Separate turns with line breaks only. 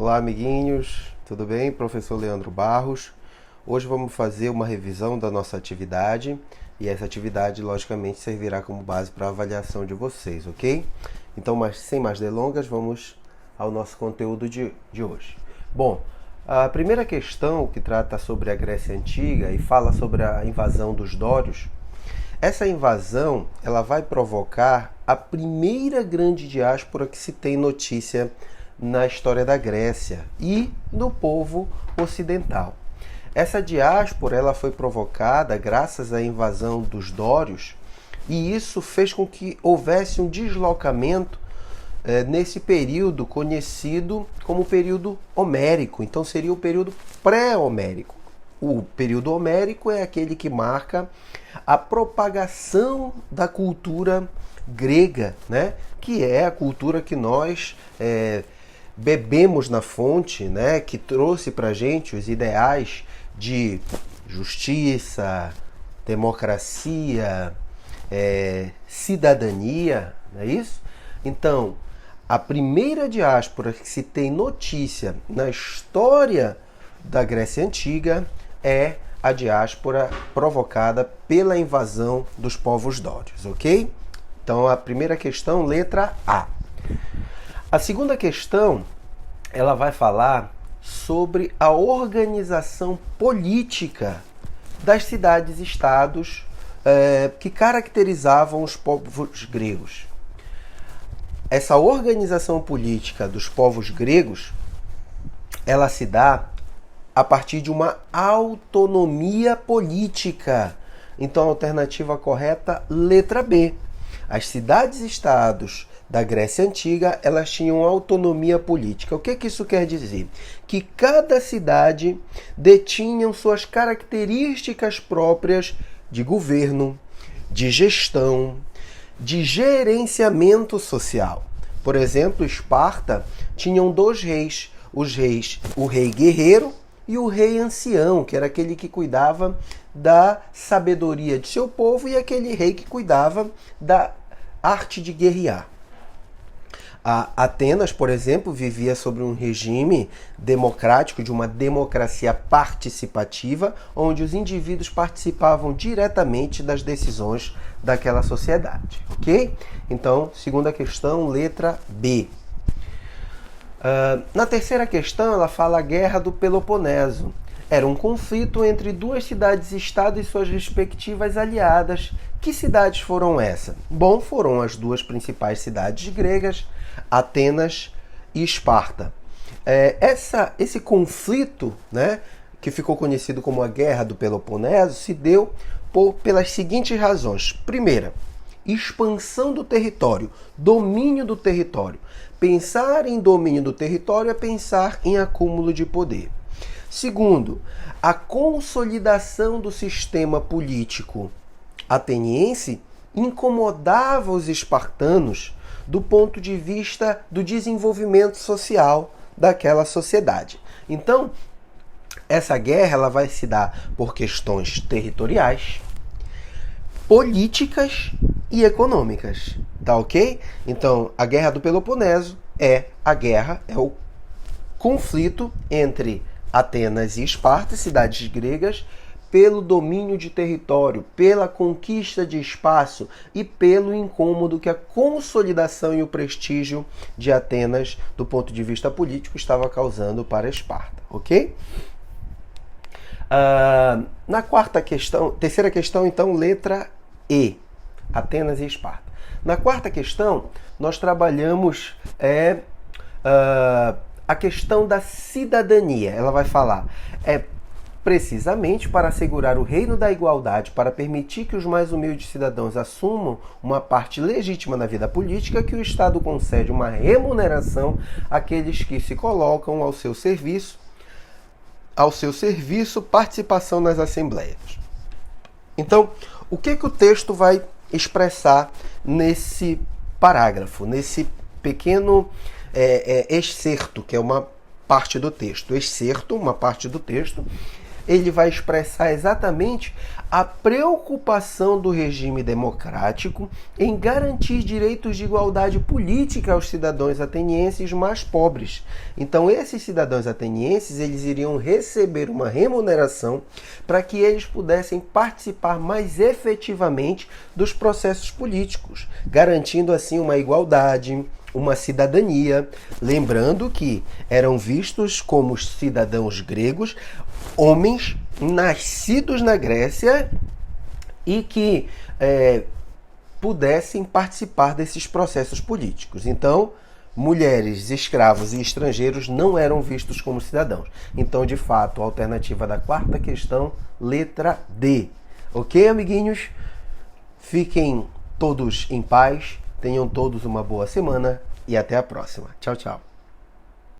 Olá, amiguinhos, tudo bem? Professor Leandro Barros. Hoje vamos fazer uma revisão da nossa atividade e essa atividade, logicamente, servirá como base para a avaliação de vocês, ok? Então, sem mais delongas, vamos ao nosso conteúdo de hoje. Bom, a primeira questão que trata sobre a Grécia Antiga e fala sobre a invasão dos dórios. Essa invasão ela vai provocar a primeira grande diáspora que se tem notícia na história da Grécia e no povo ocidental. Essa diáspora ela foi provocada graças à invasão dos dórios e isso fez com que houvesse um deslocamento nesse período conhecido como período homérico. Então seria o período pré-homérico. O período homérico é aquele que marca a propagação da cultura grega, né? Que é a cultura que nós bebemos na fonte, né? Que trouxe para a gente os ideais de justiça, democracia, cidadania, não é isso? Então, a primeira diáspora que se tem notícia na história da Grécia Antiga é a diáspora provocada pela invasão dos povos dórios, ok? Então, a primeira questão, letra A. A segunda questão, ela vai falar sobre a organização política das cidades-estados que caracterizavam os povos gregos. Essa organização política dos povos gregos, ela se dá a partir de uma autonomia política. Então, a alternativa correta, letra B. As cidades-estados da Grécia Antiga, elas tinham autonomia política. O que isso quer dizer? Que cada cidade detinha suas características próprias de governo, de gestão, de gerenciamento social. Por exemplo, Esparta tinham dois reis. O rei guerreiro e o rei ancião, que era aquele que cuidava da sabedoria de seu povo e aquele rei que cuidava da arte de guerrear. A Atenas, por exemplo, vivia sobre um regime democrático, de uma democracia participativa, onde os indivíduos participavam diretamente das decisões daquela sociedade, ok? Então, segunda questão, letra B. Na terceira questão, ela fala a Guerra do Peloponeso. Era um conflito entre duas cidades-estado e suas respectivas aliadas. Que cidades foram essas? Bom, foram as duas principais cidades gregas, Atenas e Esparta. Esse conflito, né, que ficou conhecido como a Guerra do Peloponeso, se deu pelas seguintes razões. Primeira, expansão do território, domínio do território. Pensar em domínio do território é pensar em acúmulo de poder. Segundo, a consolidação do sistema político ateniense incomodava os espartanos do ponto de vista do desenvolvimento social daquela sociedade. Então, essa guerra ela vai se dar por questões territoriais, políticas e econômicas, tá ok? Então, a Guerra do Peloponeso é o conflito entre Atenas e Esparta, cidades gregas, pelo domínio de território, pela conquista de espaço e pelo incômodo que a consolidação e o prestígio de Atenas, do ponto de vista político, estava causando para Esparta, ok? Na terceira questão, então, letra E, Atenas e Esparta. Na quarta questão, nós trabalhamos a questão da cidadania. Ela vai falar, precisamente para assegurar o reino da igualdade, para permitir que os mais humildes cidadãos assumam uma parte legítima na vida política, que o Estado concede uma remuneração àqueles que se colocam ao seu serviço, participação nas assembleias. Então, o que o texto vai expressar nesse parágrafo, nesse pequeno excerto, que é uma parte do texto? Excerto, uma parte do texto, ele vai expressar exatamente a preocupação do regime democrático em garantir direitos de igualdade política aos cidadãos atenienses mais pobres. Então, esses cidadãos atenienses, eles iriam receber uma remuneração para que eles pudessem participar mais efetivamente dos processos políticos, garantindo assim uma igualdade, uma cidadania, lembrando que eram vistos como cidadãos gregos, homens nascidos na Grécia e que pudessem participar desses processos políticos. Então, mulheres, escravos e estrangeiros não eram vistos como cidadãos. Então, de fato, a alternativa da quarta questão, letra D. Ok, amiguinhos? Fiquem todos em paz, tenham todos uma boa semana e até a próxima. Tchau, tchau.